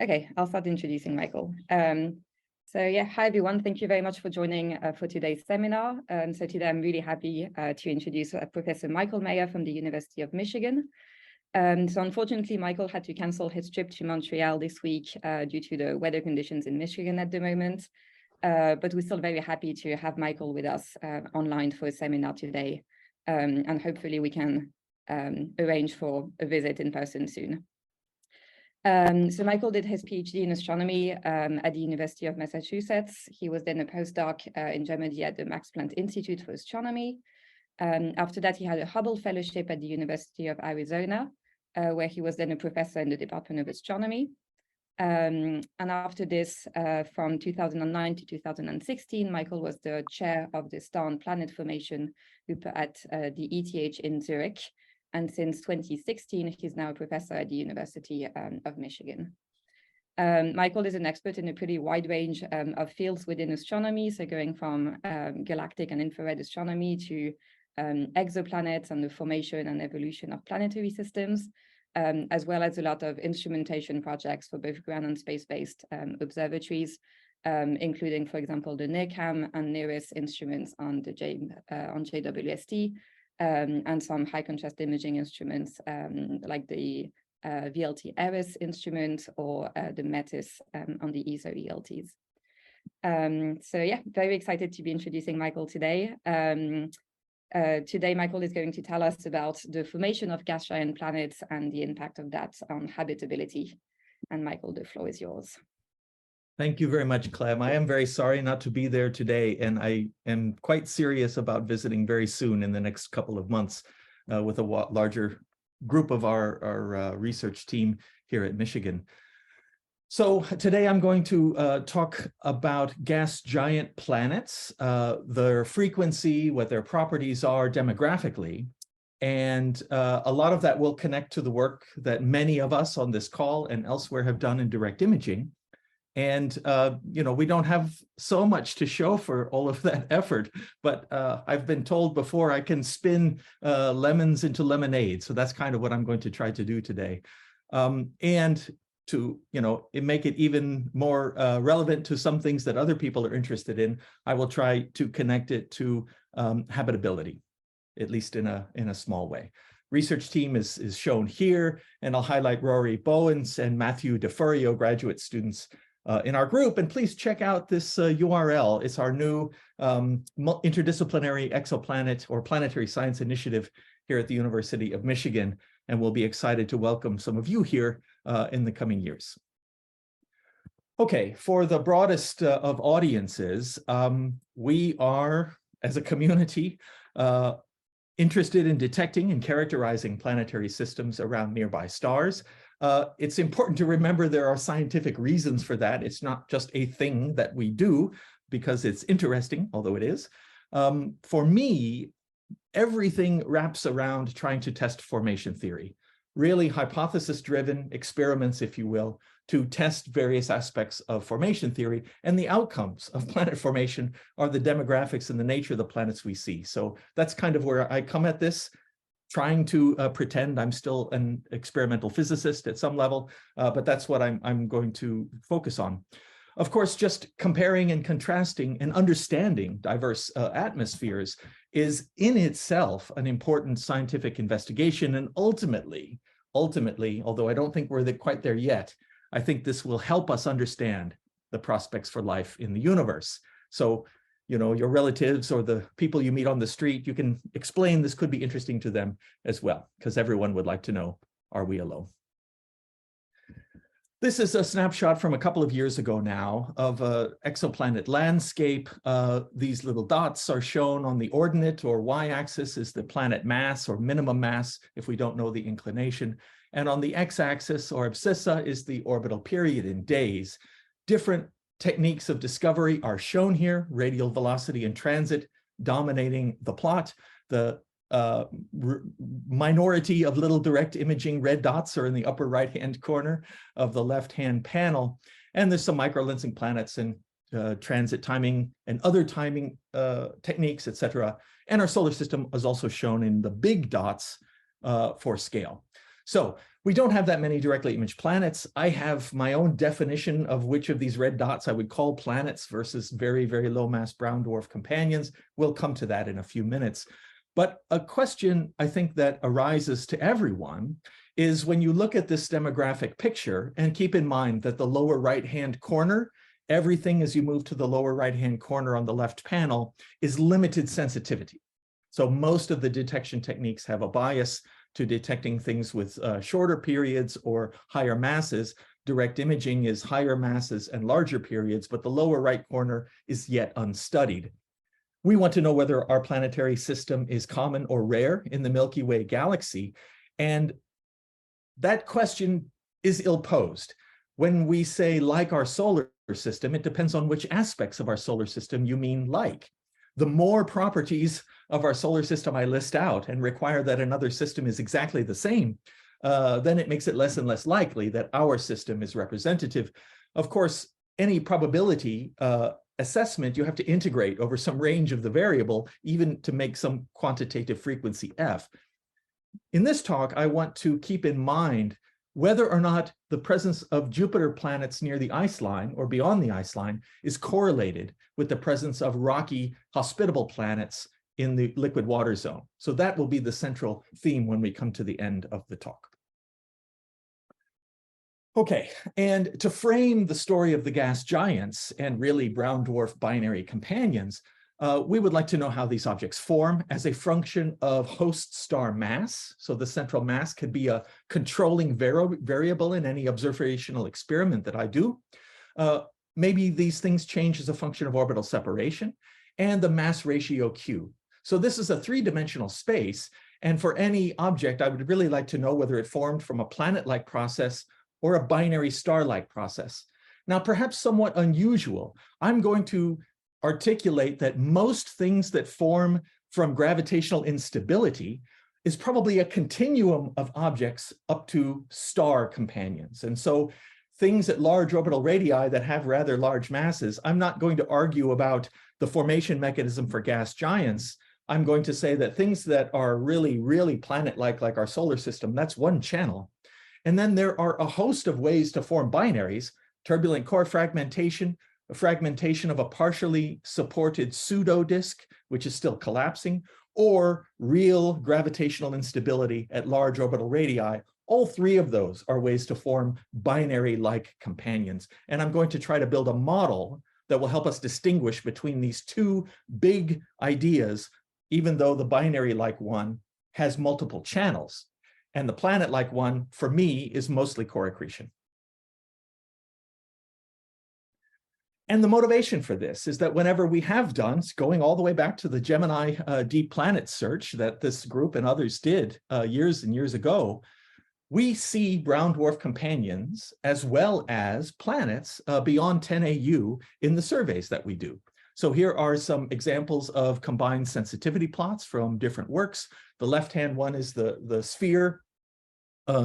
Okay, I'll start introducing Michael. So yeah, hi everyone. Thank you very much for joining for today's seminar. So today I'm really happy to introduce Professor Michael Meyer from the University of Michigan. So unfortunately, Michael had to cancel his trip to Montreal this week due to the weather conditions in Michigan at the moment. But we're still very happy to have Michael with us online for a seminar today. And hopefully we can arrange for a visit in person soon. So Michael did his PhD in astronomy at the University of Massachusetts. He was then a postdoc in Germany at the Max Planck Institute for Astronomy. After that, he had a Hubble Fellowship at the University of Arizona, where he was then a professor in the Department of Astronomy. And after this, from 2009 to 2016, Michael was the chair of the Star and Planet Formation group at the ETH in Zurich. And since 2016, he's now a professor at the University of Michigan. Michael is an expert in a pretty wide range of fields within astronomy, so going from galactic and infrared astronomy to exoplanets and the formation and evolution of planetary systems, as well as a lot of instrumentation projects for both ground and space-based observatories, including, for example, the NIRCam and NIRISS instruments on the JWST, and some high contrast imaging instruments like the VLT ERIS instrument or the METIS on the ESO ELTs. So yeah, very excited to be introducing Michael today. Today, Michael is going to tell us about the formation of gas giant planets and the impact of that on habitability. And Michael, the floor is yours. Thank you very much, Clem. I am very sorry not to be there today, and I am quite serious about visiting very soon in the next couple of months with a larger group of our research team here at Michigan. So today I'm going to talk about gas giant planets, their frequency, what their properties are demographically, and a lot of that will connect to the work that many of us on this call and elsewhere have done in direct imaging. And, you know, we don't have so much to show for all of that effort, but I've been told before I can spin lemons into lemonade. So that's kind of what I'm going to try to do today. And to, you know, make it even more relevant to some things that other people are interested in, I will try to connect it to habitability, at least in a small way. Research team is shown here, and I'll highlight Rory Bowens and Matthew DeFurio, graduate students in our group. And please check out this URL. It's our new interdisciplinary exoplanet or planetary science initiative here at the University of Michigan. And we'll be excited to welcome some of you here in the coming years. Okay, for the broadest of audiences, we are, as a community, interested in detecting and characterizing planetary systems around nearby stars. It's important to remember there are scientific reasons for that. It's not just a thing that we do because it's interesting, although it is. For me, everything wraps around trying to test formation theory, really hypothesis-driven experiments, if you will, to test various aspects of formation theory. And the outcomes of planet formation are the demographics and the nature of the planets we see. So that's kind of where I come at this, trying to pretend I'm still an experimental physicist at some level, but that's what I'm going to focus on. Of course, just comparing and contrasting and understanding diverse atmospheres is in itself an important scientific investigation. And ultimately, although I don't think we're quite there yet, I think this will help us understand the prospects for life in the universe. So, you know, your relatives or the people you meet on the street, you can explain this could be interesting to them as well, because everyone would like to know, are we alone? This is a snapshot from a couple of years ago now of an exoplanet landscape. These little dots are shown on the ordinate or y-axis is the planet mass or minimum mass, if we don't know the inclination. And on the x-axis or abscissa is the orbital period in days. Different techniques of discovery are shown here, radial velocity and transit dominating the plot. The minority of little direct imaging red dots are in the upper right-hand corner of the left-hand panel. And there's some microlensing planets and transit timing and other timing techniques, etc. And our solar system is also shown in the big dots for scale. So We don't have that many directly imaged planets. I have my own definition of which of these red dots I would call planets versus very, very low mass brown dwarf companions. We'll come to that in a few minutes. But a question I think that arises to everyone is when you look at this demographic picture, and keep in mind that the lower right-hand corner, everything as you move to the lower right-hand corner on the left panel is limited sensitivity. So most of the detection techniques have a bias to detecting things with shorter periods or higher masses. Direct imaging is higher masses and larger periods, but the lower right corner is yet unstudied. We want to know whether our planetary system is common or rare in the Milky Way galaxy. And that question is ill-posed. When we say like our solar system, it depends on which aspects of our solar system you mean like. The more properties of our solar system I list out and require that another system is exactly the same, then it makes it less and less likely that our system is representative. Of course, any probability assessment you have to integrate over some range of the variable, even to make some quantitative frequency f. In this talk, I want to keep in mind whether or not the presence of Jupiter planets near the ice line or beyond the ice line is correlated with the presence of rocky, hospitable planets in the liquid water zone. So that will be the central theme when we come to the end of the talk. Okay, and to frame the story of the gas giants and really brown dwarf binary companions, we would like to know how these objects form as a function of host star mass. So the central mass could be a controlling variable in any observational experiment that I do. Maybe these things change as a function of orbital separation and the mass ratio Q. So this is a three-dimensional space. And for any object, I would really like to know whether it formed from a planet-like process or a binary star-like process. Now, perhaps somewhat unusual, I'm going to articulate that most things that form from gravitational instability is probably a continuum of objects up to star companions. And so things at large orbital radii that have rather large masses, I'm not going to argue about the formation mechanism for gas giants. I'm going to say that things that are really, really planet-like, like our solar system, that's one channel. And then there are a host of ways to form binaries: turbulent core fragmentation, a fragmentation of a partially supported pseudo-disk, which is still collapsing, or real gravitational instability at large orbital radii. All three of those are ways to form binary-like companions. And I'm going to try to build a model that will help us distinguish between these two big ideas, even though the binary-like one has multiple channels. And the planet-like one, for me, is mostly core accretion. And the motivation for this is that whenever we have done, going all the way back to the Gemini deep planet search that this group and others did years and years ago, we see brown dwarf companions as well as planets beyond 10 AU in the surveys that we do. So here are some examples of combined sensitivity plots from different works. The left-hand one is the sphere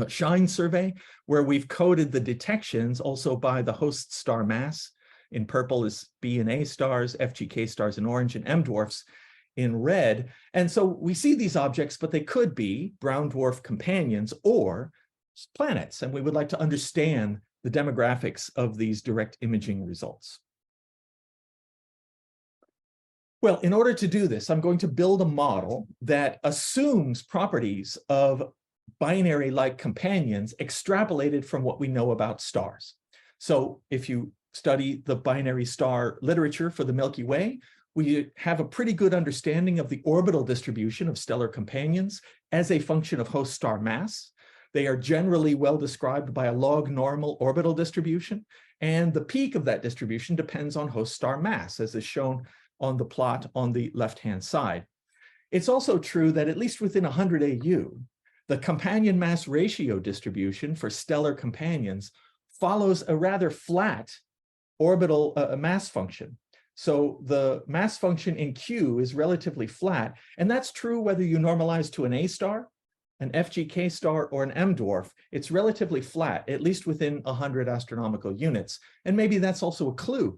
shine survey, where we've coded the detections also by the host star mass. In purple is B and A stars, FGK stars in orange, and M dwarfs in red. And so we see these objects, but they could be brown dwarf companions or planets. And we would like to understand the demographics of these direct imaging results. Well, in order to do this, I'm going to build a model that assumes properties of binary-like companions extrapolated from what we know about stars. So if you study the binary star literature for the Milky Way, we have a pretty good understanding of the orbital distribution of stellar companions as a function of host star mass. They are generally well described by a log normal orbital distribution, and the peak of that distribution depends on host star mass, as is shown on the plot on the left-hand side. It's also true that at least within 100 AU, the companion mass ratio distribution for stellar companions follows a rather flat orbital mass function. So the mass function in Q is relatively flat, and that's true whether you normalize to an A star, an FGK star, or an M dwarf. It's relatively flat, at least within 100 astronomical units. And maybe that's also a clue.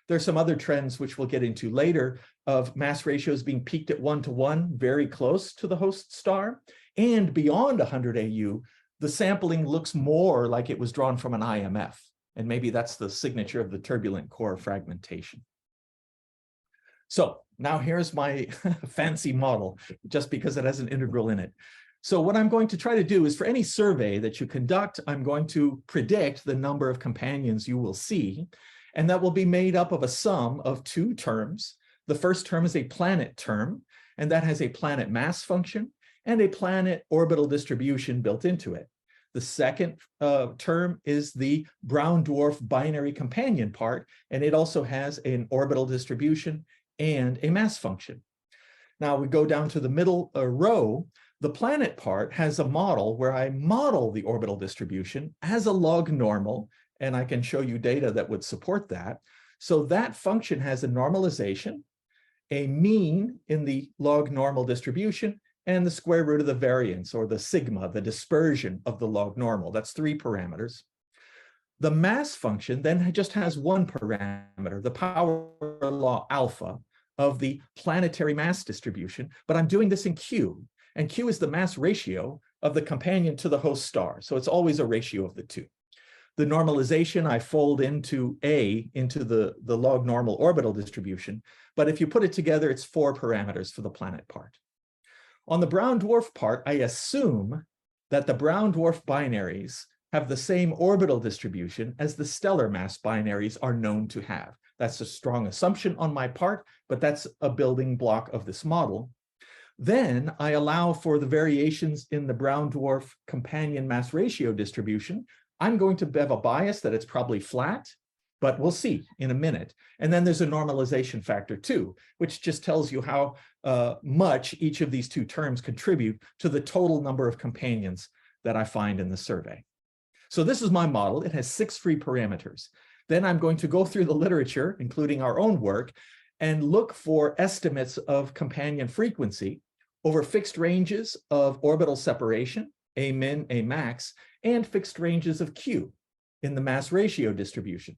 There's some other trends which we'll get into later of mass ratios being peaked at 1 to 1, very close to the host star, and beyond 100 AU, the sampling looks more like it was drawn from an IMF. And maybe that's the signature of the turbulent core fragmentation. So now here's my fancy model, just because it has an integral in it. So what I'm going to try to do is, for any survey that you conduct, I'm going to predict the number of companions you will see, and that will be made up of a sum of two terms. The first term is a planet term, and that has a planet mass function and a planet orbital distribution built into it. The second term is the brown dwarf binary companion part, and it also has an orbital distribution and a mass function. Now we go down to the middle row. The planet part has a model where I model the orbital distribution as a log normal, and I can show you data that would support that. So that function has a normalization, a mean in the log normal distribution, and the square root of the variance, or the sigma, the dispersion of the log normal. That's 3 parameters. The mass function then just has one parameter, the power law alpha of the planetary mass distribution, but I'm doing this in Q, and Q is the mass ratio of the companion to the host star. So it's always a ratio of the two. The normalization I fold into A, into the log normal orbital distribution, but if you put it together, it's 4 parameters for the planet part. On the brown dwarf part, I assume that the brown dwarf binaries have the same orbital distribution as the stellar mass binaries are known to have. That's a strong assumption on my part, but that's a building block of this model. Then I allow for the variations in the brown dwarf companion mass ratio distribution. I'm going to have a bias that it's probably flat, but we'll see in a minute. And then there's a normalization factor too, which just tells you how much each of these two terms contribute to the total number of companions that I find in the survey. So this is my model. It has 6 free parameters. Then I'm going to go through the literature, including our own work, and look for estimates of companion frequency over fixed ranges of orbital separation, A min, A max, and fixed ranges of Q in the mass ratio distribution.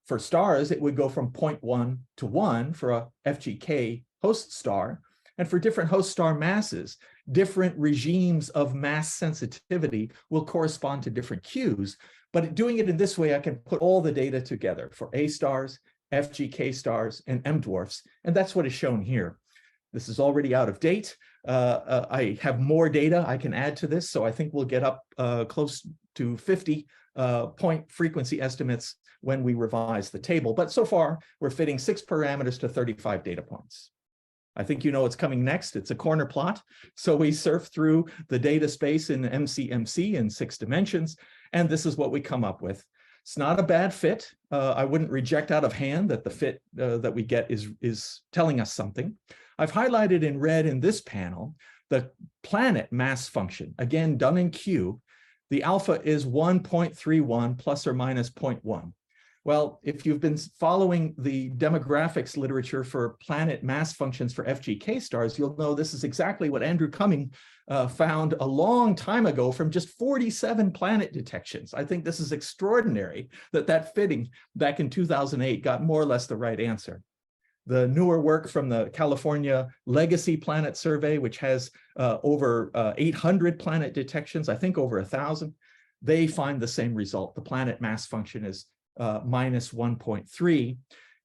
For stars, it would go from 0.1 to 1 for a FGK host star. And for different host star masses, different regimes of mass sensitivity will correspond to different Qs. But doing it in this way, I can put all the data together for A stars, FGK stars, and M dwarfs. And that's what is shown here. This is already out of date. I have more data I can add to this, so I think we'll get up close to 50 point frequency estimates when we revise the table. But so far, we're fitting 6 parameters to 35 data points. I think you know what's coming next. It's a corner plot. So we surf through the data space in MCMC in 6 dimensions, and this is what we come up with. It's not a bad fit. I wouldn't reject out of hand that the fit that we get is telling us something. I've highlighted in red in this panel the planet mass function, again done in Q. The alpha is 1.31 plus or minus 0.1. Well, if you've been following the demographics literature for planet mass functions for FGK stars, you'll know this is exactly what Andrew Cumming found a long time ago from just 47 planet detections. I think this is extraordinary that fitting back in 2008 got more or less the right answer. The newer work from the California Legacy Planet Survey, which has over 800 planet detections, I think over 1,000, they find the same result. The planet mass function is minus 1.3.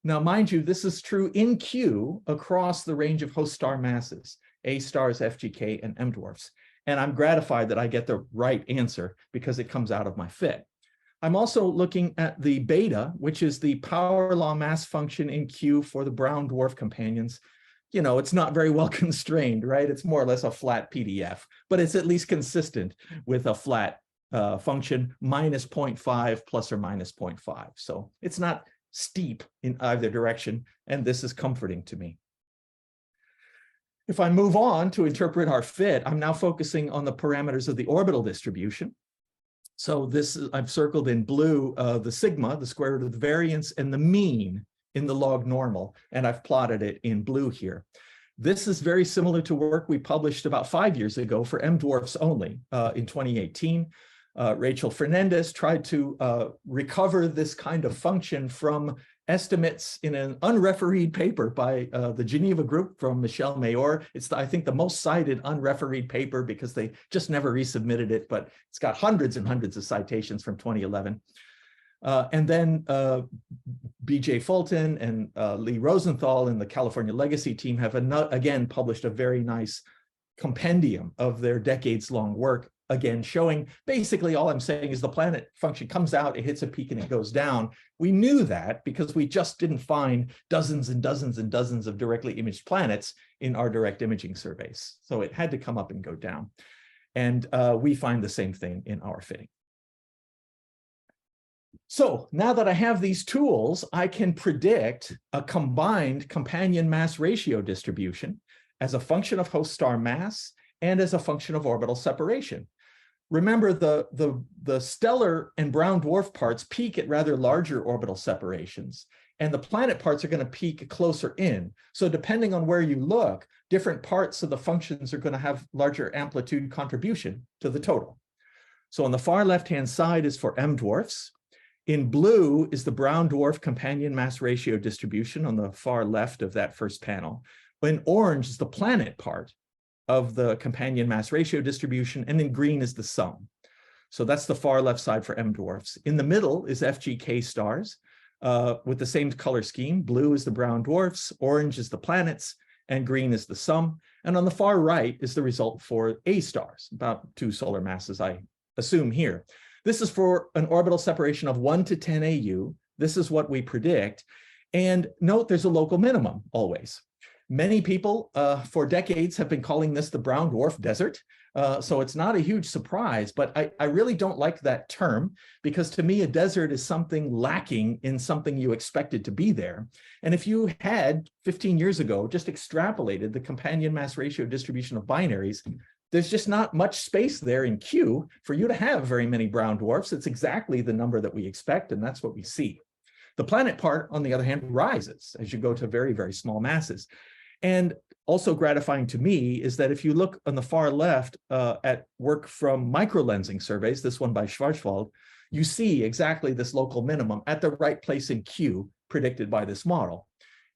Now, mind you, this is true in Q across the range of host star masses, A stars, FGK, and M dwarfs. And I'm gratified that I get the right answer because it comes out of my fit. I'm also looking at the beta, which is the power law mass function in Q for the brown dwarf companions. You know, it's not very well constrained, right? It's more or less a flat PDF, but it's at least consistent with a flat function minus 0.5 plus or minus 0.5. So it's not steep in either direction, and this is comforting to me. If I move on to interpret our fit, I'm now focusing on the parameters of the orbital distribution. So this is, I've circled in blue the sigma, the square root of the variance, and the mean in the log normal, and I've plotted it in blue here. This is very similar to work we published about 5 years ago for M dwarfs only in 2018. Rachel Fernandez tried to recover this kind of function from estimates in an unrefereed paper by the Geneva group from Michael Meyer. It's, I think, the most cited unrefereed paper because they just never resubmitted it, but it's got hundreds and hundreds of citations from 2011. And then B.J. Fulton and Lee Rosenthal and the California Legacy team have again published a very nice compendium of their decades-long work, again showing basically all I'm saying is the planet function comes out, it hits a peak and it goes down. We knew that because we just didn't find dozens and dozens and dozens of directly imaged planets in our direct imaging surveys. So it had to come up and go down. And we find the same thing in our fitting. So now that I have these tools, I can predict a combined companion mass ratio distribution as a function of host star mass and as a function of orbital separation. Remember, the stellar and brown dwarf parts peak at rather larger orbital separations, and the planet parts are going to peak closer in. So depending on where you look, different parts of the functions are going to have larger amplitude contribution to the total. So on the far left-hand side is for M dwarfs. In blue is the brown dwarf companion mass ratio distribution on the far left of that first panel. In orange is the planet part of the companion mass ratio distribution, and in green is the sum. So that's the far left side for M dwarfs. In the middle is FGK stars with the same color scheme. Blue is the brown dwarfs, orange is the planets, and green is the sum. And on the far right is the result for A stars, about 2 solar masses, I assume here. This is for an orbital separation of 1 to 10 AU. This is what we predict. And note there's a local minimum always. Many people for decades have been calling this the brown dwarf desert. So it's not a huge surprise, but I really don't like that term because to me, a desert is something lacking in something you expected to be there. And if you had 15 years ago just extrapolated the companion mass ratio distribution of binaries, there's just not much space there in Q for you to have very many brown dwarfs. It's exactly the number that we expect, and that's what we see. The planet part, on the other hand, rises as you go to very, very small masses. And also gratifying to me is that if you look on the far left at work from microlensing surveys, this one by Schwarzwald, you see exactly this local minimum at the right place in Q predicted by this model.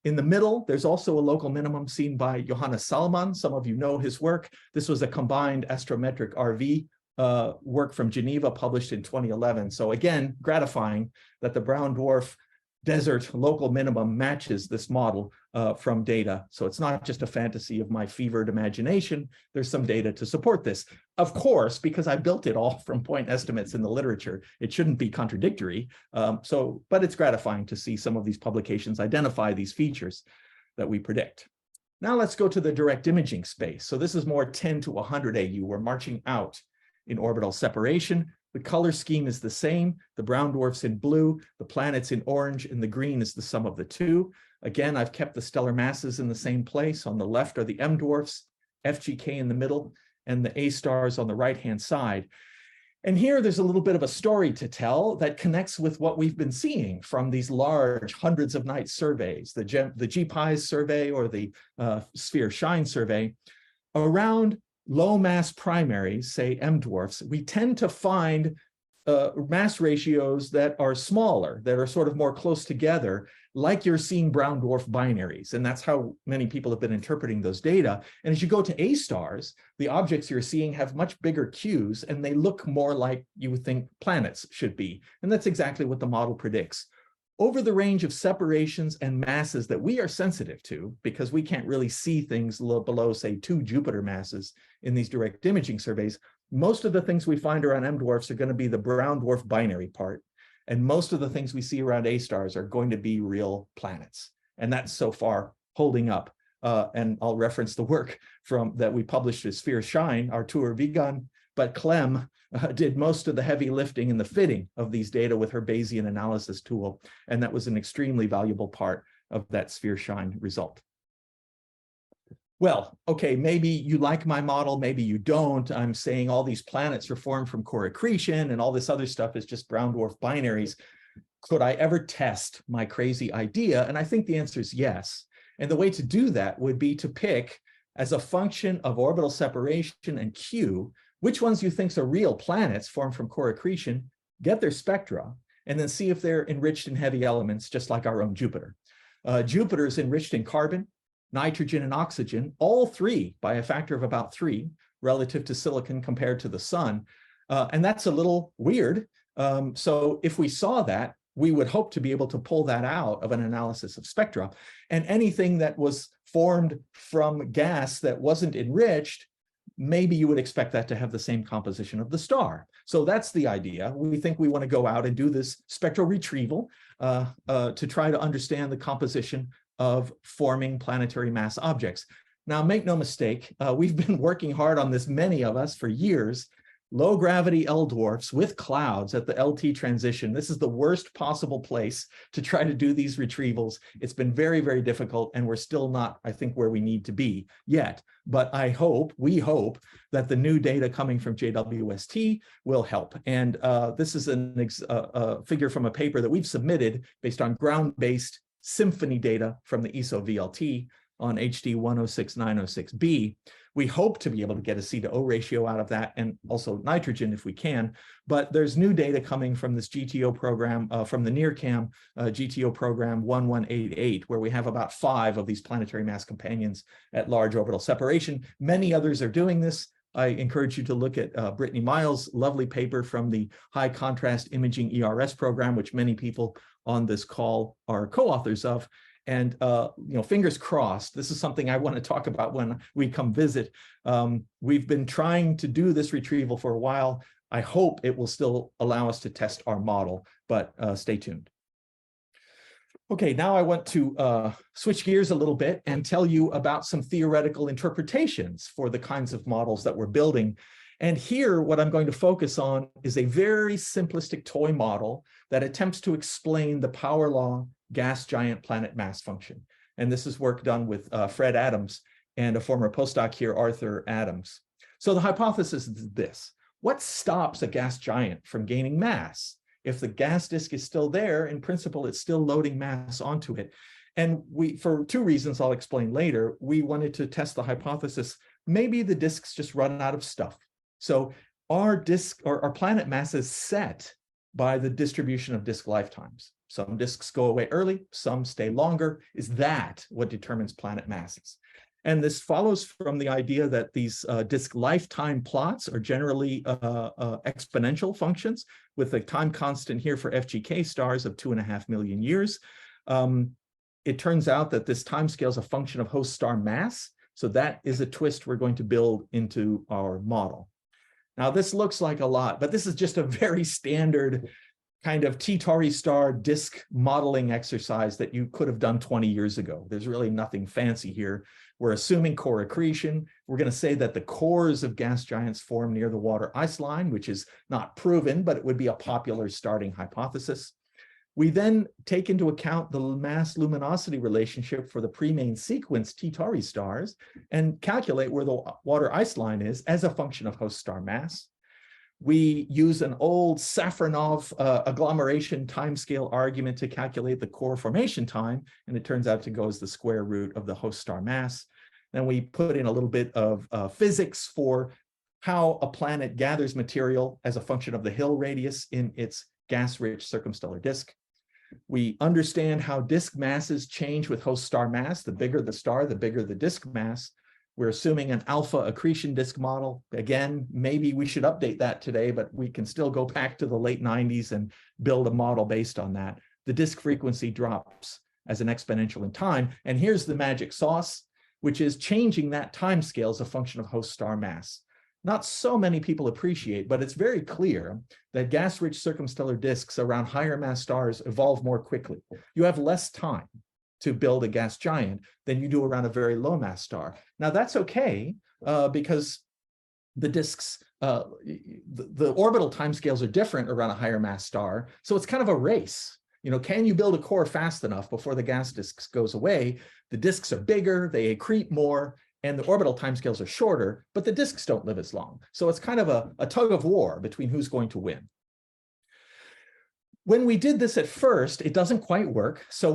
In the middle, there's also a local minimum seen by Johannes Salman. Some of you know his work. This was a combined astrometric RV work from Geneva published in 2011. So again, gratifying that the brown dwarf desert local minimum matches this model from data. So it's not just a fantasy of my fevered imagination. There's some data to support this. Of course, because I built it all from point estimates in the literature, it shouldn't be contradictory. But it's gratifying to see some of these publications identify these features that we predict. Now let's go to the direct imaging space. So this is more 10 to 100 AU. We're marching out in orbital separation. The color scheme is the same. The brown dwarfs in blue, the planets in orange, and the green is the sum of the two. Again, I've kept the stellar masses in the same place. On the left are the M dwarfs, FGK in the middle, and the A stars on the right-hand side. And here there's a little bit of a story to tell that connects with what we've been seeing from these large hundreds of night surveys, the GPIES survey or the Sphere Shine survey. Around low mass primaries, say M dwarfs, we tend to find mass ratios that are smaller, that are sort of more close together, like you're seeing brown dwarf binaries. And that's how many people have been interpreting those data. And as you go to A stars, the objects you're seeing have much bigger Qs, and they look more like you would think planets should be. And that's exactly what the model predicts. Over the range of separations and masses that we are sensitive to, because we can't really see things below, say, 2 Jupiter masses in these direct imaging surveys, most of the things we find around M dwarfs are going to be the brown dwarf binary part. And most of the things we see around A stars are going to be real planets. And that's so far holding up. And I'll reference the work that we published at Sphere Shine, Artur Vigan, but Clem did most of the heavy lifting in the fitting of these data with her Bayesian analysis tool. And that was an extremely valuable part of that Sphere Shine result. Well, okay, maybe you like my model, maybe you don't. I'm saying all these planets are formed from core accretion and all this other stuff is just brown dwarf binaries. Could I ever test my crazy idea? And I think the answer is yes. And the way to do that would be to pick, as a function of orbital separation and Q, which ones you think are real planets formed from core accretion, get their spectra, and then see if they're enriched in heavy elements, just like our own Jupiter. Jupiter is enriched in carbon, nitrogen, and oxygen, all three by a factor of about 3 relative to silicon compared to the sun. And that's a little weird. So if we saw that, we would hope to be able to pull that out of an analysis of spectra. And anything that was formed from gas that wasn't enriched, maybe you would expect that to have the same composition of the star. So that's the idea. We think we want to go out and do this spectral retrieval to try to understand the composition of forming planetary mass objects. Now, make no mistake, we've been working hard on this, many of us, for years. Low gravity L dwarfs with clouds at the LT transition. This is the worst possible place to try to do these retrievals. It's been very, very difficult, and we're still not, I think, where we need to be yet. But we hope that the new data coming from JWST will help. And this is a figure from a paper that we've submitted based on ground-based symphony data from the ESO VLT on HD 106906b. We hope to be able to get a C to O ratio out of that, and also nitrogen if we can. But there's new data coming from this GTO program, from the NIRCam GTO program 1188, where we have about 5 of these planetary mass companions at large orbital separation. Many others are doing this. I encourage you to look at Brittany Miles' lovely paper from the high contrast imaging ERS program, which many people on this call are co-authors of. And fingers crossed, this is something I want to talk about when we come visit. We've been trying to do this retrieval for a while. I hope it will still allow us to test our model, but stay tuned. Okay, now I want to switch gears a little bit and tell you about some theoretical interpretations for the kinds of models that we're building. And here, what I'm going to focus on is a very simplistic toy model that attempts to explain the power law gas giant planet mass function. And this is work done with Fred Adams and a former postdoc here, Arthur Adams. So the hypothesis is this: what stops a gas giant from gaining mass? If the gas disk is still there, in principle, it's still loading mass onto it. And for 2 reasons I'll explain later, we wanted to test the hypothesis, maybe the disks just run out of stuff. So our disk, or our planet mass, is set by the distribution of disk lifetimes. Some disks go away early, some stay longer. Is that what determines planet masses? And this follows from the idea that these disk lifetime plots are generally exponential functions with a time constant here for FGK stars of 2.5 million years. It turns out that this time scale is a function of host star mass. So that is a twist we're going to build into our model. Now, this looks like a lot, but this is just a very standard kind of T-Tauri star disk modeling exercise that you could have done 20 years ago. There's really nothing fancy here. We're assuming core accretion. We're going to say that the cores of gas giants form near the water ice line, which is not proven, but it would be a popular starting hypothesis. We then take into account the mass luminosity relationship for the pre-main sequence T-Tauri stars and calculate where the water ice line is as a function of host star mass. We use an old Safronov agglomeration timescale argument to calculate the core formation time, and it turns out to go as the square root of the host star mass. Then we put in a little bit of physics for how a planet gathers material as a function of the Hill radius in its gas-rich circumstellar disk. We understand how disk masses change with host star mass. The bigger the star, the bigger the disk mass. We're assuming an alpha accretion disk model. Again, maybe we should update that today, but we can still go back to the late 90s and build a model based on that. The disk frequency drops as an exponential in time. And here's the magic sauce, which is changing that time scale as a function of host star mass. Not so many people appreciate, but it's very clear that gas-rich circumstellar disks around higher mass stars evolve more quickly. You have less time to build a gas giant than you do around a very low mass star. Now that's okay because the disks, the orbital timescales are different around a higher mass star. So it's kind of a race. Can you build a core fast enough before the gas disks goes away? The disks are bigger, they accrete more, and the orbital timescales are shorter, but the disks don't live as long. So it's kind of a tug of war between who's going to win. When we did this at first, it doesn't quite work. So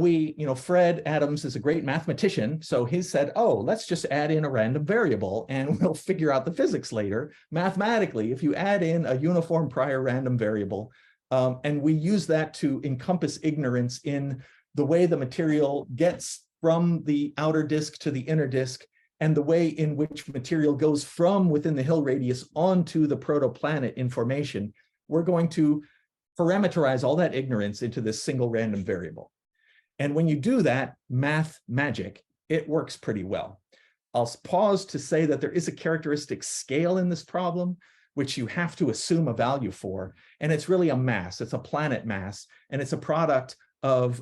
Fred Adams is a great mathematician. So he said, oh, let's just add in a random variable and we'll figure out the physics later. Mathematically, if you add in a uniform prior random variable, and we use that to encompass ignorance in the way the material gets from the outer disk to the inner disk, and the way in which material goes from within the Hill radius onto the protoplanet in formation, we're going to parameterize all that ignorance into this single random variable. And when you do that, math magic, it works pretty well. I'll pause to say that there is a characteristic scale in this problem, which you have to assume a value for. And it's really a mass, it's a planet mass, and it's a product of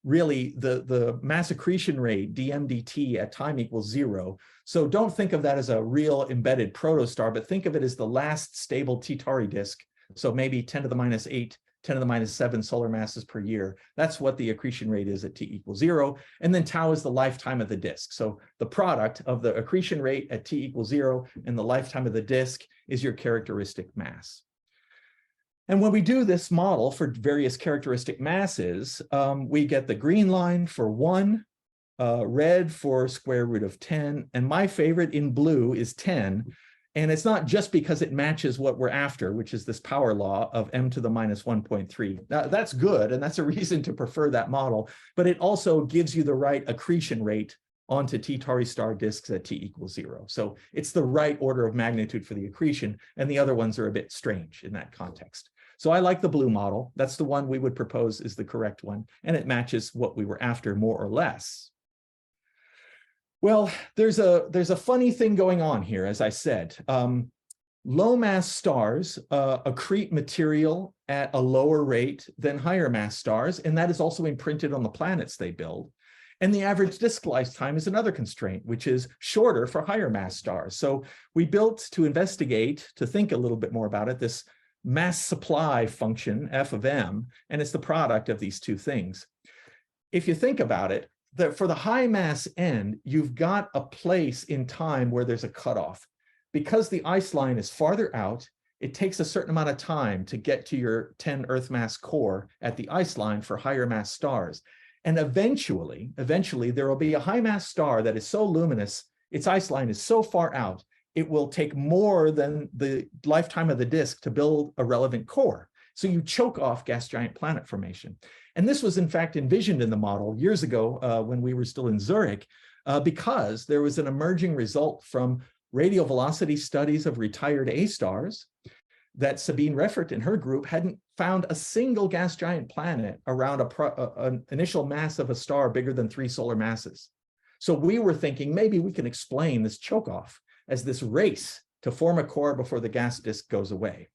really the mass accretion rate, dm/dt, at time equals 0. So don't think of that as a real embedded protostar, but think of it as the last stable T-Tauri disk. So maybe 10 to the minus 8, 10 to the minus 7 solar masses per year. That's what the accretion rate is at t equals 0. And then tau is the lifetime of the disk. So the product of the accretion rate at t equals 0 and the lifetime of the disk is your characteristic mass. And when we do this model for various characteristic masses, we get the green line for 1, red for square root of 10, and my favorite in blue is 10. And it's not just because it matches what we're after, which is this power law of m to the minus 1.3. That's good, and that's a reason to prefer that model, but it also gives you the right accretion rate onto T-Tauri star disks at t equals 0. So it's the right order of magnitude for the accretion, and the other ones are a bit strange in that context. So I like the blue model. That's the one we would propose is the correct one, and it matches what we were after more or less. Well, there's a funny thing going on here, as I said. Low mass stars accrete material at a lower rate than higher mass stars, and that is also imprinted on the planets they build. And the average disk lifetime is another constraint, which is shorter for higher mass stars. So we built to investigate, to think a little bit more about it, this mass supply function, f of m, and it's the product of these two things. If you think about it, for the high mass end, you've got a place in time where there's a cutoff. Because the ice line is farther out, it takes a certain amount of time to get to your 10 Earth mass core at the ice line for higher mass stars. And eventually, there will be a high mass star that is so luminous, its ice line is so far out, it will take more than the lifetime of the disk to build a relevant core. So you choke off gas giant planet formation. And this was in fact envisioned in the model years ago when we were still in Zurich, because there was an emerging result from radial velocity studies of retired A stars that Sabine Reffert and her group hadn't found a single gas giant planet around an initial mass of a star bigger than 3 solar masses. So we were thinking maybe we can explain this choke off as this race to form a core before the gas disk goes away.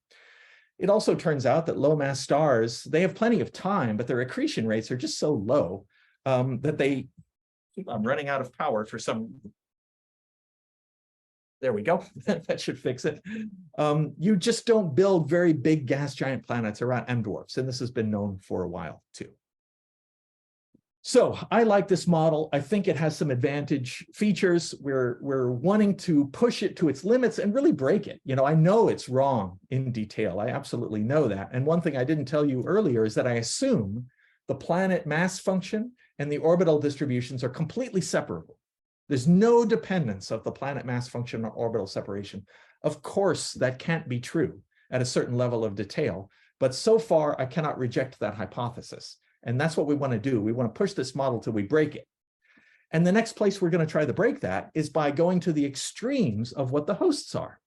It also turns out that low mass stars, they have plenty of time, but their accretion rates are just so low that I'm running out of power for some. There we go. That should fix it. You just don't build very big gas giant planets around M dwarfs, and this has been known for a while too. So I like this model. I think it has some advantage features. We're wanting to push it to its limits and really break it. I know it's wrong in detail. I absolutely know that. And one thing I didn't tell you earlier is that I assume the planet mass function and the orbital distributions are completely separable. There's no dependence of the planet mass function on orbital separation. Of course, that can't be true at a certain level of detail, but so far I cannot reject that hypothesis. And that's what we want to do. We want to push this model till we break it. And the next place we're going to try to break that is by going to the extremes of what the hosts are.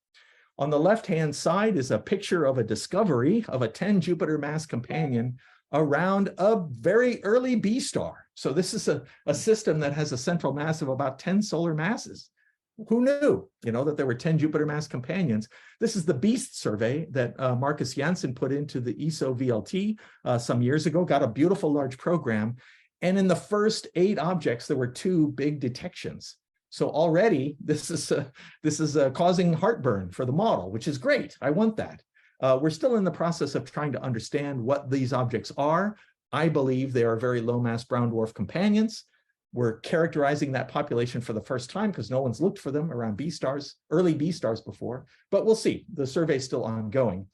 On the left-hand side is a picture of a discovery of a 10 Jupiter mass companion around a very early B star. So this is a system that has a central mass of about 10 solar masses. Who knew, that there were 10 Jupiter mass companions? This is the BEAST survey that Marcus Janssen put into the ESO VLT some years ago, got a beautiful large program. And in the first 8 objects, there were 2 big detections. So already this is causing heartburn for the model, which is great. I want that. We're still in the process of trying to understand what these objects are. I believe they are very low mass brown dwarf companions. We're characterizing that population for the first time because no one's looked for them around B stars, early B stars before, but we'll see. The survey is still ongoing.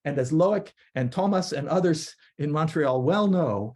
And as Loic and Thomas and others in Montreal well know,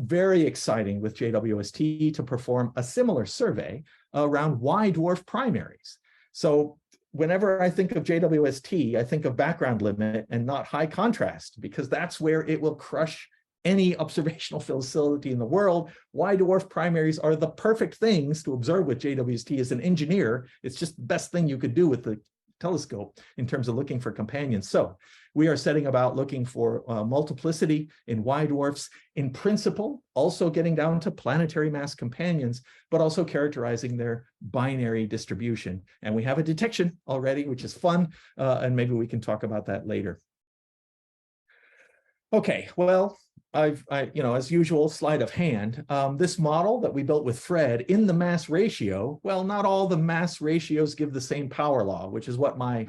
very exciting with JWST to perform a similar survey around why dwarf primaries. So whenever I think of JWST, I think of background limit and not high contrast, because that's where it will crush any observational facility in the world. Why dwarf primaries are the perfect things to observe with JWST as an engineer. It's just the best thing you could do with the telescope in terms of looking for companions. So we are setting about looking for multiplicity in Y dwarfs, in principle, also getting down to planetary mass companions, but also characterizing their binary distribution. And we have a detection already, which is fun, and maybe we can talk about that later. Okay, well, as usual, sleight of hand. This model that we built with Fred in the mass ratio, well, not all the mass ratios give the same power law, which is what my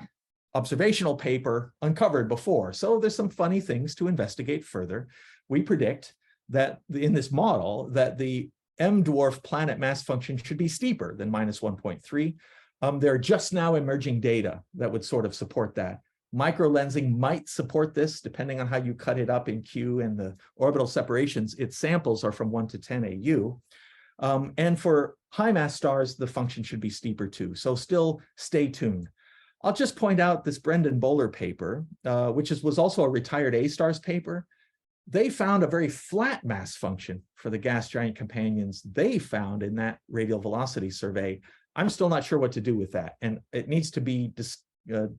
observational paper uncovered before. So there's some funny things to investigate further. We predict that in this model that the M dwarf planet mass function should be steeper than minus 1.3. There are just now emerging data that would sort of support that. Microlensing might support this, depending on how you cut it up in Q and the orbital separations. Its samples are from 1 to 10 AU. And for high mass stars, the function should be steeper too. So still stay tuned. I'll just point out this Brendan Bowler paper, which was also a retired A-stars paper. They found a very flat mass function for the gas giant companions they found in that radial velocity survey. I'm still not sure what to do with that, and it needs to be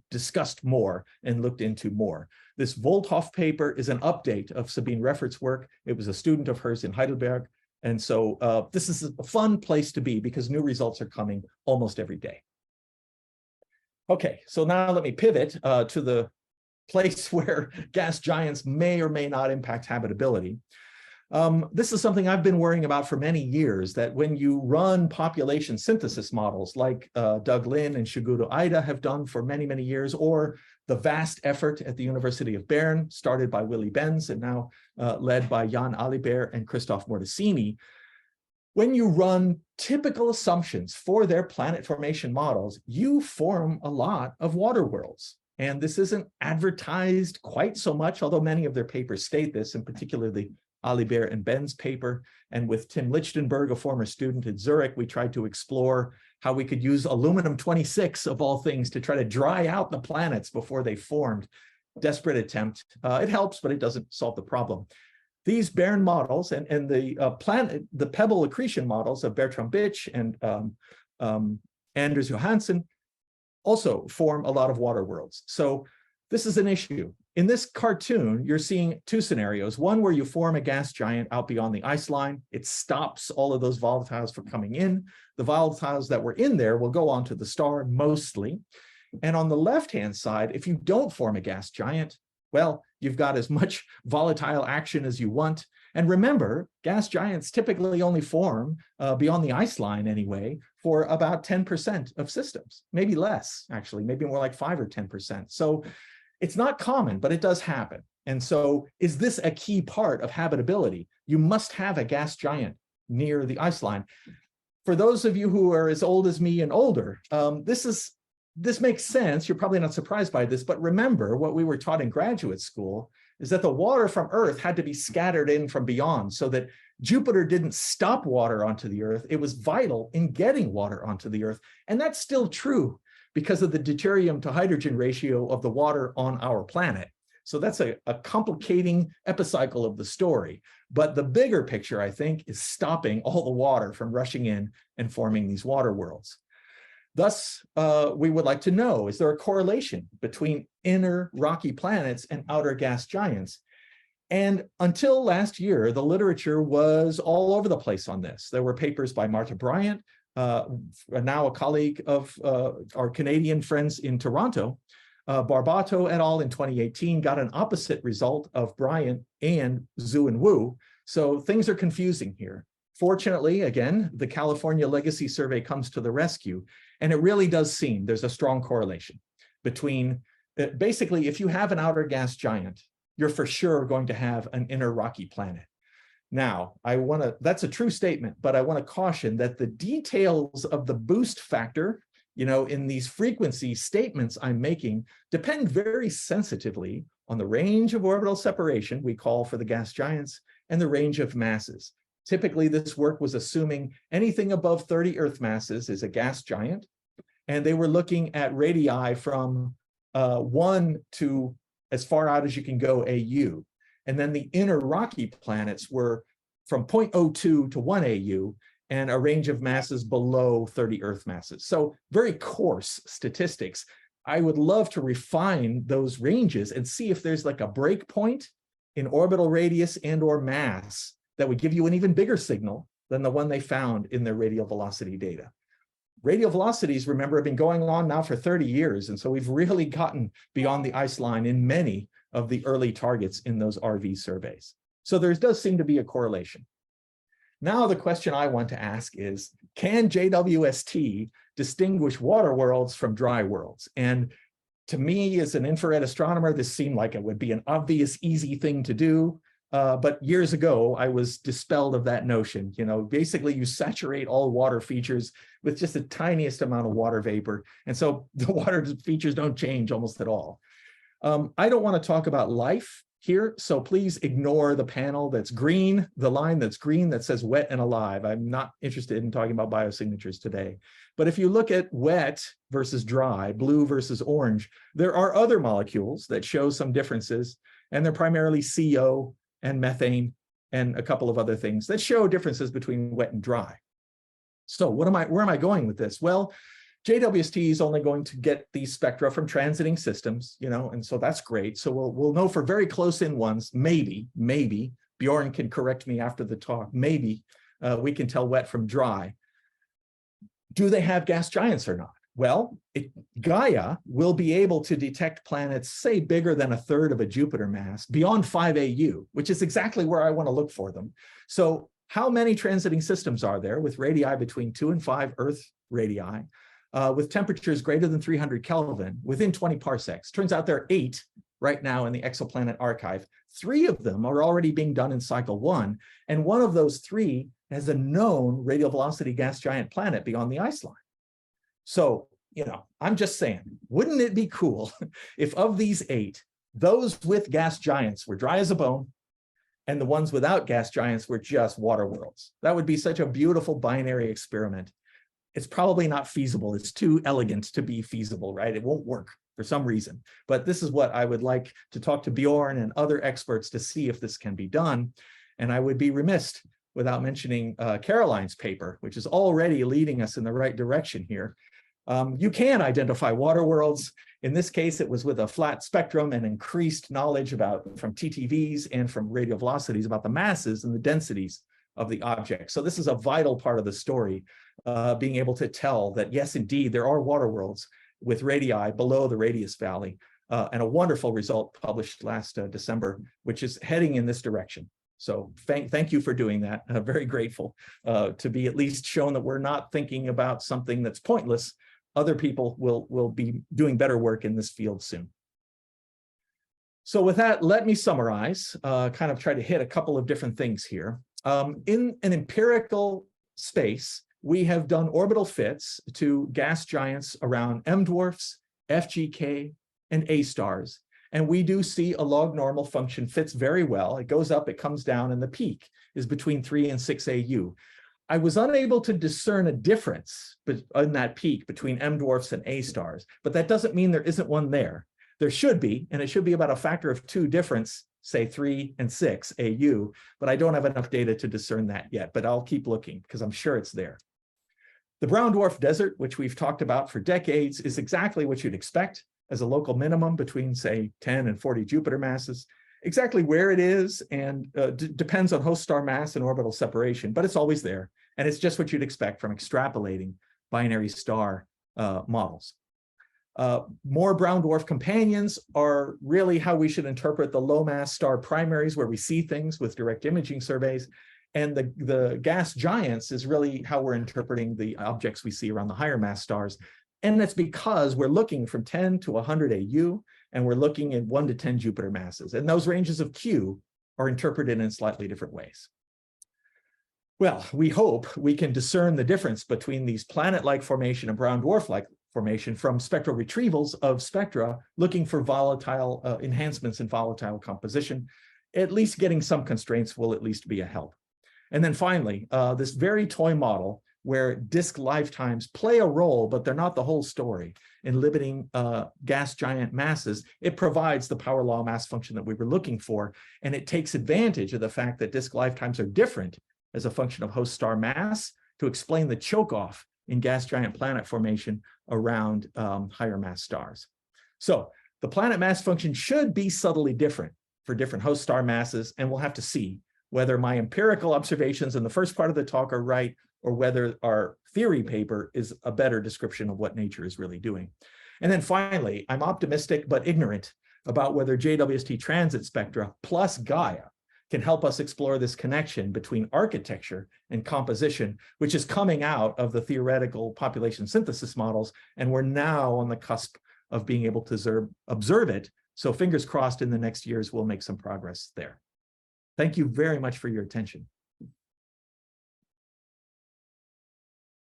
discussed more and looked into more. This Volthoff paper is an update of Sabine Reffert's work. It was a student of hers in Heidelberg. And so this is a fun place to be because new results are coming almost every day. Okay, so now let me pivot to the place where gas giants may or may not impact habitability. This is something I've been worrying about for many years, that when you run population synthesis models like Doug Lin and Shiguro Aida have done for many, many years, or the vast effort at the University of Bern, started by Willy Benz and now led by Jan Alibert and Christoph Mortesini, when you run typical assumptions for their planet formation models, you form a lot of water worlds. And this isn't advertised quite so much, although many of their papers state this, in particular the Alibert and Benz paper. And with Tim Lichtenberg, a former student at Zurich, we tried to explore how we could use aluminum-26 of all things to try to dry out the planets before they formed. Desperate attempt. It helps, but it doesn't solve the problem. These Bern models and the Pebble accretion models of Bertram Bitsch and Anders Johansson also form a lot of water worlds. So this is an issue. In this cartoon, you're seeing two scenarios. One where you form a gas giant out beyond the ice line. It stops all of those volatiles from coming in. The volatiles that were in there will go onto the star mostly. And on the left-hand side, if you don't form a gas giant, well, you've got as much volatile action as you want. And remember, gas giants typically only form beyond the ice line anyway for about 10% of systems, maybe less, actually, maybe more like 5 or 10%. So it's not common, but it does happen. And so is this a key part of habitability? You must have a gas giant near the ice line. For those of you who are as old as me and older, this makes sense. You're probably not surprised by this, but remember what we were taught in graduate school is that the water from Earth had to be scattered in from beyond so that Jupiter didn't stop water onto the Earth. It was vital in getting water onto the Earth. And that's still true because of the deuterium to hydrogen ratio of the water on our planet. So that's a complicating epicycle of the story. But the bigger picture, I think, is stopping all the water from rushing in and forming these water worlds. Thus, we would like to know, is there a correlation between inner rocky planets and outer gas giants? And until last year, the literature was all over the place on this. There were papers by Martha Bryant, now a colleague of our Canadian friends in Toronto. Barbato et al. In 2018 got an opposite result of Bryant and Zhu and Wu. So things are confusing here. Fortunately, again, the California Legacy Survey comes to the rescue. And it really does seem there's a strong correlation between, basically, if you have an outer gas giant, you're for sure going to have an inner rocky planet. Now, that's a true statement, but I want to caution that the details of the boost factor you know, in these frequency statements I'm making depend very sensitively on the range of orbital separation we call for the gas giants and the range of masses. Typically, this work was assuming anything above 30 Earth masses is a gas giant, and they were looking at radii from 1 to as far out as you can go AU. And then the inner rocky planets were from 0.02 to 1 AU, and a range of masses below 30 Earth masses. So very coarse statistics. I would love to refine those ranges and see if there's like a break point in orbital radius and or mass that would give you an even bigger signal than the one they found in their radial velocity data. Radial velocities, remember, have been going on now for 30 years. And so we've really gotten beyond the ice line in many of the early targets in those RV surveys. So there does seem to be a correlation. Now the question I want to ask is, can JWST distinguish water worlds from dry worlds? And to me, as an infrared astronomer, this seemed like it would be an obvious, easy thing to do. But years ago, I was dispelled of that notion. You know, basically you saturate all water features with just the tiniest amount of water vapor. And so the water features don't change almost at all. I don't want to talk about life here, so please ignore the panel that's green, the line that's green that says wet and alive. I'm not interested in talking about biosignatures today. But if you look at wet versus dry, blue versus orange, there are other molecules that show some differences, and they're primarily CO and methane and a couple of other things that show differences between wet and dry. So where am I going with this? Well, JWST is only going to get these spectra from transiting systems, you know, and so that's great. So we'll know for very close-in ones, maybe, Bjorn can correct me after the talk, maybe we can tell wet from dry. Do they have gas giants or not? Well, Gaia will be able to detect planets, say, bigger than a third of a Jupiter mass, beyond 5 AU, which is exactly where I want to look for them. So how many transiting systems are there with radii between 2 and 5 Earth radii? With temperatures greater than 300 Kelvin within 20 parsecs. Turns out there are 8 right now in the exoplanet archive. 3 of them are already being done in cycle 1, and one of those 3 has a known radial velocity gas giant planet beyond the ice line. So, you know, I'm just saying, wouldn't it be cool if of these 8, those with gas giants were dry as a bone, and the ones without gas giants were just water worlds? That would be such a beautiful binary experiment. It's probably not feasible. It's too elegant to be feasible, right? It won't work for some reason. But this is what I would like to talk to Bjorn and other experts to see if this can be done. And I would be remiss without mentioning Caroline's paper, which is already leading us in the right direction here. You can identify water worlds. In this case, it was with a flat spectrum and increased knowledge from TTVs and from radial velocities about the masses and the densities of the object. So this is a vital part of the story, being able to tell that, yes, indeed, there are water worlds with radii below the radius valley, and a wonderful result published last December, which is heading in this direction. So thank you for doing that. Very grateful to be at least shown that we're not thinking about something that's pointless. Other people will be doing better work in this field soon. So with that, let me summarize, kind of try to hit a couple of different things here. In an empirical space, we have done orbital fits to gas giants around M dwarfs, FGK, and A stars. And we do see a log normal function fits very well. It goes up, it comes down, and the peak is between 3 and 6 AU. I was unable to discern a difference in that peak between M dwarfs and A stars, but that doesn't mean there isn't one there. There should be, and it should be about a factor of 2 difference, say 3 and 6 AU, but I don't have enough data to discern that yet, but I'll keep looking because I'm sure it's there. The brown dwarf desert, which we've talked about for decades, is exactly what you'd expect as a local minimum between, say, 10 and 40 Jupiter masses. Exactly where it is and depends on host star mass and orbital separation, but it's always there. And it's just what you'd expect from extrapolating binary star models. More brown dwarf companions are really how we should interpret the low mass star primaries, where we see things with direct imaging surveys. And the gas giants is really how we're interpreting the objects we see around the higher mass stars. And that's because we're looking from 10 to 100 AU, and we're looking at 1 to 10 Jupiter masses. And those ranges of Q are interpreted in slightly different ways. Well, we hope we can discern the difference between these planet-like formation and brown dwarf-like formation from spectral retrievals of spectra looking for volatile enhancements in volatile composition. At least getting some constraints will at least be a help. And then finally, this very toy model where disk lifetimes play a role, but they're not the whole story in limiting gas giant masses. It provides the power law mass function that we were looking for, and it takes advantage of the fact that disk lifetimes are different as a function of host star mass to explain the choke-off in gas giant planet formation around higher mass stars. So the planet mass function should be subtly different for different host star masses, and we'll have to see whether my empirical observations in the first part of the talk are right, or whether our theory paper is a better description of what nature is really doing. And then finally, I'm optimistic but ignorant about whether JWST transit spectra plus Gaia can help us explore this connection between architecture and composition, which is coming out of the theoretical population synthesis models, and we're now on the cusp of being able to observe it. So fingers crossed in the next years, we'll make some progress there. Thank you very much for your attention.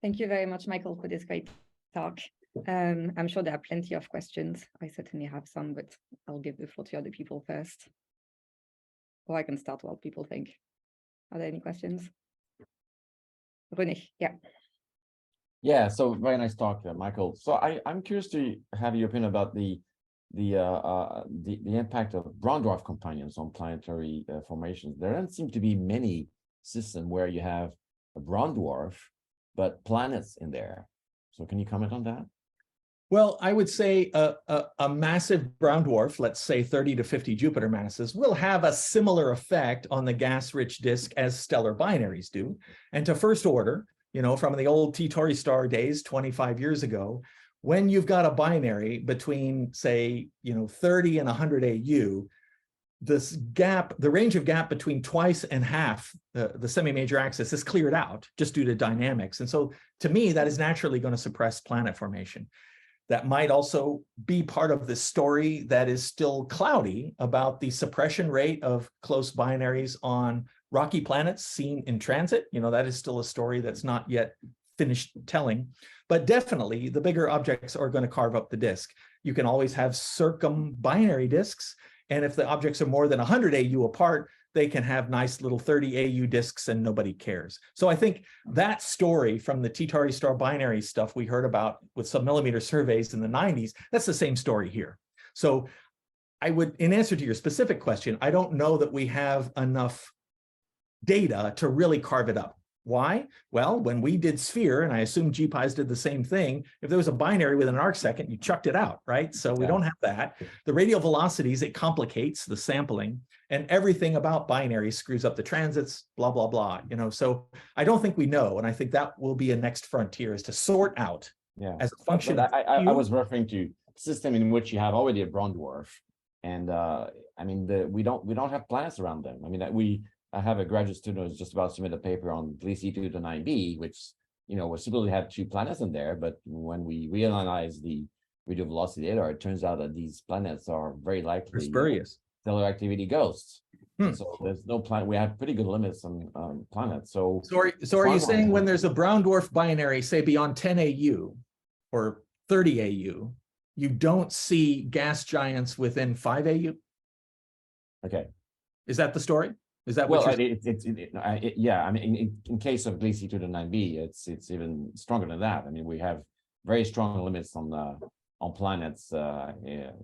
Thank you very much, Michael, for this great talk. I'm sure there are plenty of questions. I certainly have some, but I'll give the floor to other people first. Or I can start while people think. Are there any questions? René, yeah. Yeah, so very nice talk, Michael. So I'm curious to have your opinion about the impact of brown dwarf companions on planetary formations. There don't seem to be many systems where you have a brown dwarf, but planets in there. So can you comment on that? Well, I would say a massive brown dwarf, let's say 30 to 50 Jupiter masses, will have a similar effect on the gas-rich disk as stellar binaries do. And to first order, you know, from the old T Tauri star days 25 years ago, when you've got a binary between, say, 30 and 100 AU, this gap, the range of gap between twice and half the semi-major axis is cleared out just due to dynamics. And so to me, that is naturally going to suppress planet formation. That might also be part of the story that is still cloudy about the suppression rate of close binaries on rocky planets seen in transit. That is still a story that's not yet finished telling. But definitely, the bigger objects are going to carve up the disk. You can always have circumbinary disks. And if the objects are more than 100 AU apart, they can have nice little 30 AU disks and nobody cares. So I think that story from the T Tauri star binary stuff we heard about with submillimeter surveys in the 90s, that's the same story here. So I would, in answer to your specific question, I don't know that we have enough data to really carve it up. Why? Well, when we did Sphere, and I assume GPIs did the same thing, if there was a binary with an arcsecond, you chucked it out, right? So we don't have that. The radial velocities, it complicates the sampling, and everything about binaries screws up the transits, blah, blah, blah. So I don't think we know, and I think that will be a next frontier, is to sort out as a function. But I was referring to a system in which you have already a brown dwarf, and we don't have planets around them. I have a graduate student who's just about to submit a paper on Gliese 2 to 9b, which, was supposedly had 2 planets in there, but when we reanalyze the radial velocity data, it turns out that these planets are very likely spurious stellar activity ghosts. So there's no planet. We have pretty good limits on planets. So are you saying when there's a brown dwarf binary, say beyond 10 AU or 30 AU, you don't see gas giants within 5 AU? Okay. Is that the story? Is that what yeah, in case of Gliese 2 to 9b, it's even stronger than that. We have very strong limits on planets, within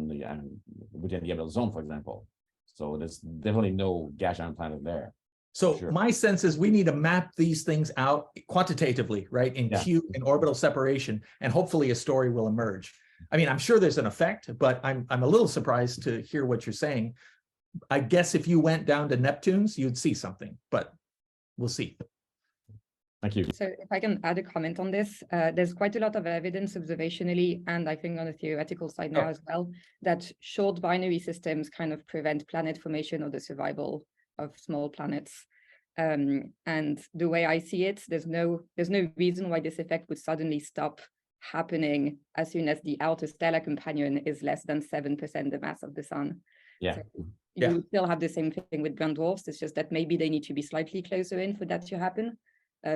the habitable zone, for example. So there's definitely no gas giant planet there. So my sense is we need to map these things out quantitatively, right? In Q, in orbital separation, and hopefully a story will emerge. I'm sure there's an effect, but I'm a little surprised to hear what you're saying. I guess if you went down to Neptune's, you'd see something, but we'll see. Thank you. So if I can add a comment on this, there's quite a lot of evidence observationally, and I think on the theoretical side now as well, that short binary systems kind of prevent planet formation or the survival of small planets. And the way I see it, there's no reason why this effect would suddenly stop happening as soon as the outer stellar companion is less than 7% the mass of the sun. So you still have the same thing with brown dwarfs. It's just that maybe they need to be slightly closer in for that to happen.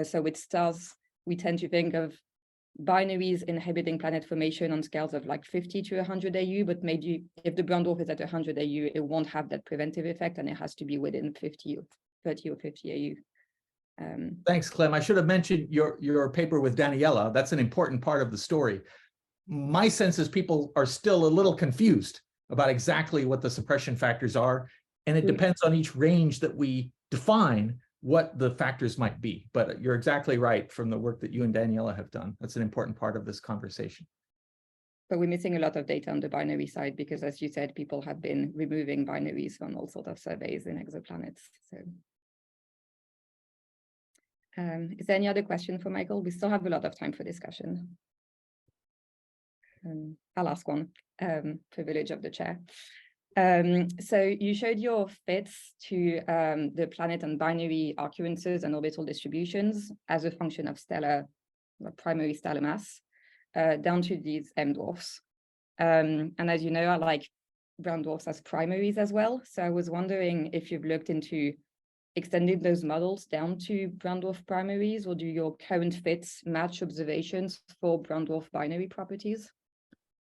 So with stars, we tend to think of binaries inhibiting planet formation on scales of like 50 to 100 AU, but maybe if the brown dwarf is at 100 AU, it won't have that preventive effect, and it has to be within 50 or 30 or 50 AU. Thanks, Clem. I should have mentioned your paper with Daniela. That's an important part of the story. My sense is people are still a little confused about exactly what the suppression factors are, and it depends on each range that we define what the factors might be. But you're exactly right from the work that you and Daniela have done. That's an important part of this conversation. But we're missing a lot of data on the binary side because, as you said, people have been removing binaries from all sorts of surveys in exoplanets. So, is there any other question for Michael? We still have a lot of time for discussion. I'll ask one, privilege of the chair. So you showed your fits to the planet and binary occurrences and orbital distributions as a function of stellar, primary stellar mass, down to these M dwarfs. And as you know, I like brown dwarfs as primaries as well. So I was wondering if you've looked into extending those models down to brown dwarf primaries, or do your current fits match observations for brown dwarf binary properties?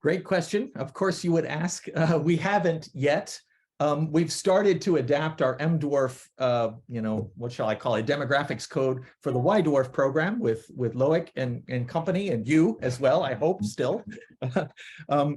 Great question. Of course, you would ask. We haven't yet. We've started to adapt our M-dwarf, what shall I call it, demographics code for the Y-dwarf program with Loic and company, and you as well, I hope, still.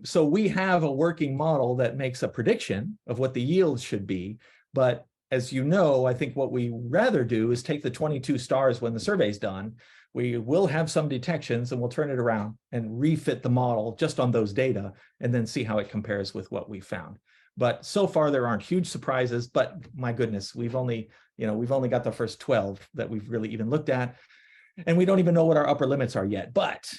So we have a working model that makes a prediction of what the yields should be. But as you know, I think what we rather do is take the 22 stars when the survey's done. We will have some detections and we'll turn it around and refit the model just on those data and then see how it compares with what we found. But so far there aren't huge surprises, but my goodness, we've only got the first 12 that we've really even looked at. And we don't even know what our upper limits are yet. But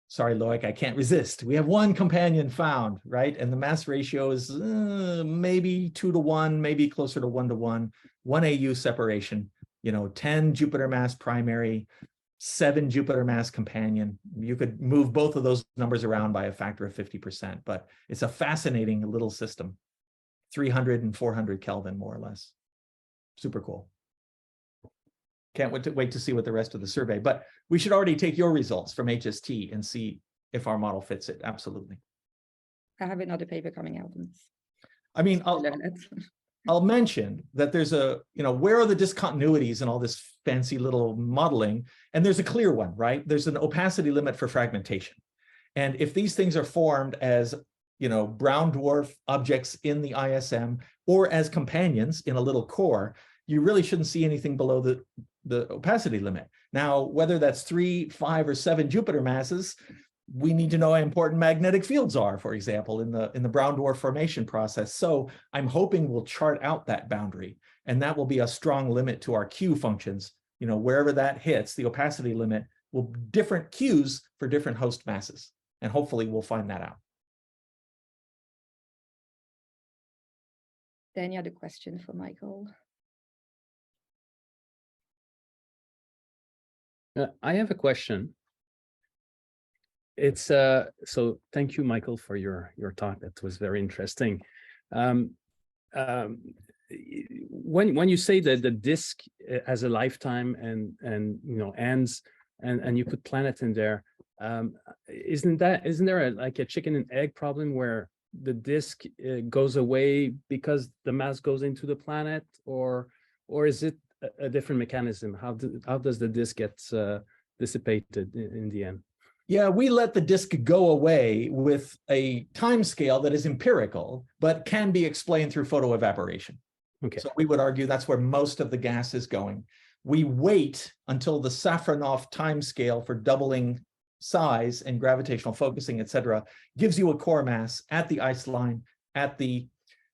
sorry, Loic, I can't resist. We have one companion found, right? And the mass ratio is maybe 2 to 1, maybe closer to 1 to 1, 1 AU separation, 10 Jupiter mass primary, 7 Jupiter mass companion. You could move both of those numbers around by a factor of 50%, but it's a fascinating little system. 300 and 400 Kelvin, more or less. Super cool. Can't wait to see what the rest of the survey, but we should already take your results from HST and see if our model fits it. Absolutely. I have another paper coming out. I mean, I'll mention that there's where are the discontinuities and all this fancy little modeling? And there's a clear one, right? There's an opacity limit for fragmentation. And if these things are formed as, brown dwarf objects in the ISM or as companions in a little core, you really shouldn't see anything below the opacity limit. Now, whether that's 3, 5, or 7 Jupiter masses, we need to know how important magnetic fields are, for example, in the brown dwarf formation process. So I'm hoping we'll chart out that boundary, and that will be a strong limit to our Q functions. Wherever that hits, the opacity limit will different Qs for different host masses, and hopefully we'll find that out. Any other question for Michael? I have a question. It's so thank you, Michael, for your talk. That was very interesting. When you say that the disk has a lifetime and ends and you put planets in there, isn't there like a chicken and egg problem where the disk goes away because the mass goes into the planet, or is it a different mechanism? How does the disk get dissipated in the end? Yeah, we let the disk go away with a time scale that is empirical, but can be explained through photoevaporation. Okay. So we would argue that's where most of the gas is going. We wait until the Safronov time scale for doubling size and gravitational focusing, et cetera, gives you a core mass at the ice line, at the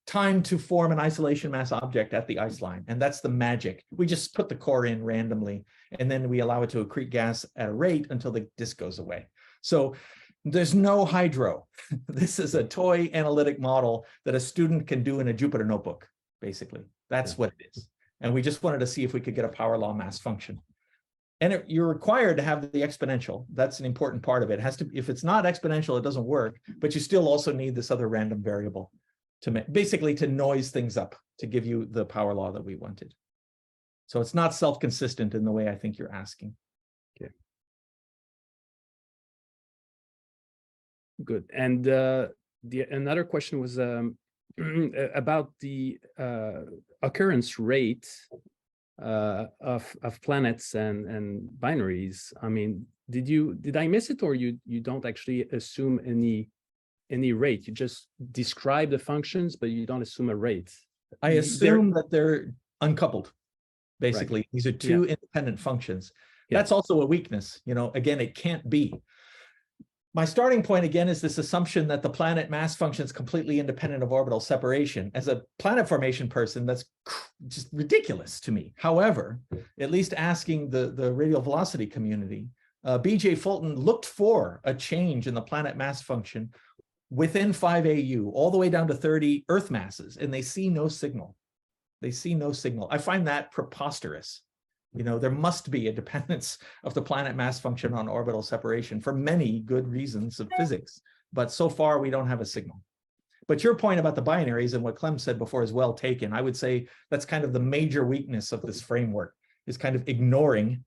time to form an isolation mass object at the ice line. And that's the magic. We just put the core in randomly, and then we allow it to accrete gas at a rate until the disk goes away. So there's no hydro. This is a toy analytic model that a student can do in a Jupyter notebook, basically. That's what it is. And we just wanted to see if we could get a power law mass function. And you're required to have the exponential. That's an important part of it. It has to, if it's not exponential, it doesn't work, but you still also need this other random variable to basically to noise things up, to give you the power law that we wanted. So it's not self-consistent in the way I think you're asking. Good. And another question was about the occurrence rate of planets and binaries. I mean, did I miss it, or you don't actually assume any rate? You just describe the functions, but you don't assume a rate. I assume that they're uncoupled. Basically, right. These are two independent functions. Yeah. That's also a weakness. You know, again, it can't be. My starting point, again, is this assumption that the planet mass function is completely independent of orbital separation. As a planet formation person, that's just ridiculous to me. However, at least asking the radial velocity community, B.J. Fulton looked for a change in the planet mass function within 5 AU, all the way down to 30 Earth masses, and they see no signal. They see no signal. I find that preposterous. You know, there must be a dependence of the planet mass function on orbital separation for many good reasons of physics, but so far we don't have a signal. But your point about the binaries and what Clem said before is well taken. I would say that's kind of the major weakness of this framework, is kind of ignoring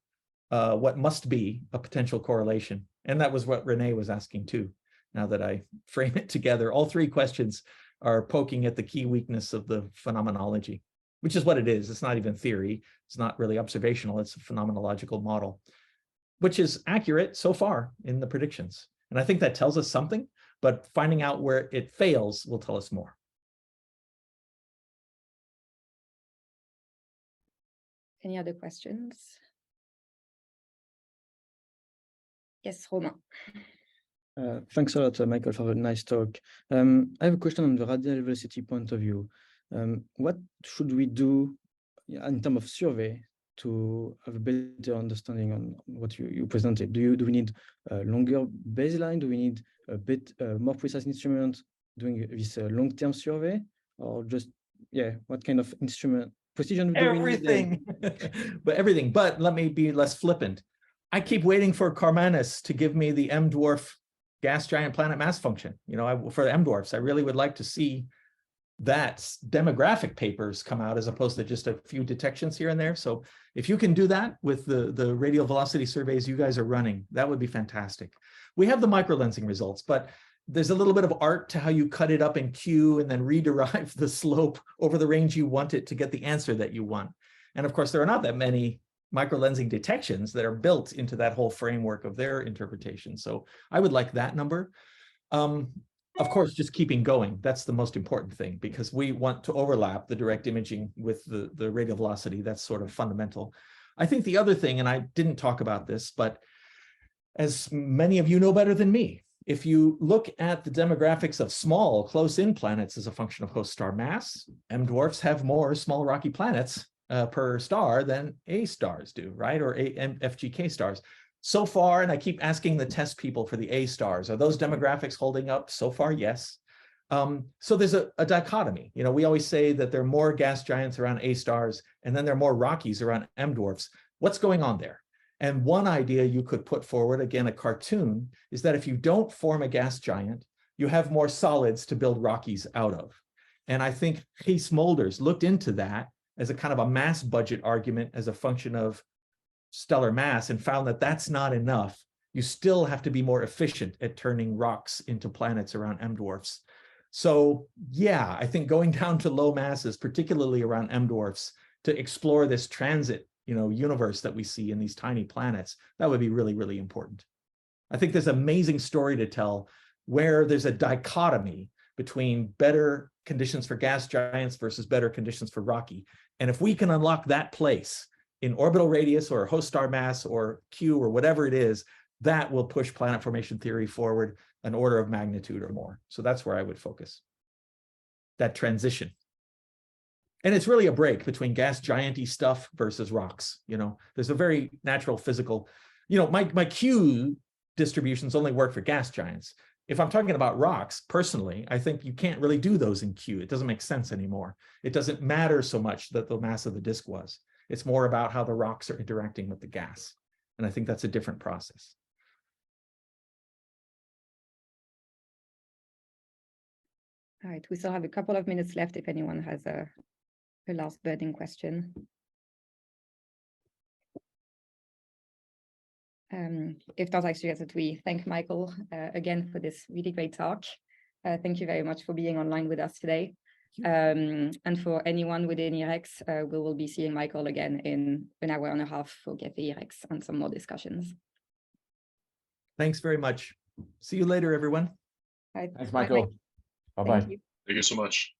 what must be a potential correlation. And that was what Renee was asking too. Now that I frame it together, all three questions are poking at the key weakness of the phenomenology, which is what it is. It's not even theory. It's not really observational. It's a phenomenological model, which is accurate so far in the predictions. And I think that tells us something, but finding out where it fails will tell us more. Any other questions? Yes, Romain. Thanks a lot, Michael, for a nice talk. I have a question on the radial velocity point of view. What should we do in terms of survey to have a better understanding on what you presented? Do we need a longer baseline? Do we need a bit more precise instrument doing this long-term survey, or just what kind of instrument precision? Everything, everything. But let me be less flippant. I keep waiting for Carmanis to give me the M dwarf gas giant planet mass function. You know, for the M dwarfs, I really would like to see that demographic papers come out as opposed to just a few detections here and there. So if you can do that with the radial velocity surveys you guys are running, that would be fantastic. We have the microlensing results, but there's a little bit of art to how you cut it up in Q and then rederive the slope over the range you want it to get the answer that you want. And of course, there are not that many microlensing detections that are built into that whole framework of their interpretation. So I would like that number. Of course, just keeping going. That's the most important thing, because we want to overlap the direct imaging with the radial velocity. That's sort of fundamental. I think the other thing, and I didn't talk about this, but as many of you know better than me, if you look at the demographics of small close-in planets as a function of host star mass, M dwarfs have more small rocky planets per star than A stars do, right? Or FGK stars. So far, and I keep asking the test people for the A stars, are those demographics holding up? So far, yes. So there's a dichotomy. You know, we always say that there are more gas giants around A stars, and then there are more Rockies around M dwarfs. What's going on there? And one idea you could put forward, again, a cartoon, is that if you don't form a gas giant, you have more solids to build Rockies out of. And I think Kees Molders looked into that as a kind of a mass budget argument as a function of stellar mass, and found that that's not enough. You still have to be more efficient at turning rocks into planets around M dwarfs. So yeah, I think going down to low masses, particularly around M dwarfs, to explore this transit, you know, universe that we see in these tiny planets, that would be really, really important. I think there's an amazing story to tell where there's a dichotomy between better conditions for gas giants versus better conditions for rocky. And if we can unlock that place in orbital radius or host star mass or Q or whatever it is, that will push planet formation theory forward an order of magnitude or more. So that's where I would focus, that transition. And it's really a break between gas giant-y stuff versus rocks. You know, there's a very natural physical, you know, my Q distributions only work for gas giants. If I'm talking about rocks, personally, I think you can't really do those in Q. It doesn't make sense anymore. It doesn't matter so much that the mass of the disk was. It's more about how the rocks are interacting with the gas. And I think that's a different process. All right, we still have a couple of minutes left if anyone has a last burning question. if not, I suggest that we thank Michael again for this really great talk. Thank you very much for being online with us today. And for anyone within EREX, we will be seeing Michael again in an hour and a half for Cafe EREX and some more discussions. Thanks very much. See you later, everyone. Right. Thanks, Bye-bye. Michael. Bye-bye. Thank you. Thank you so much.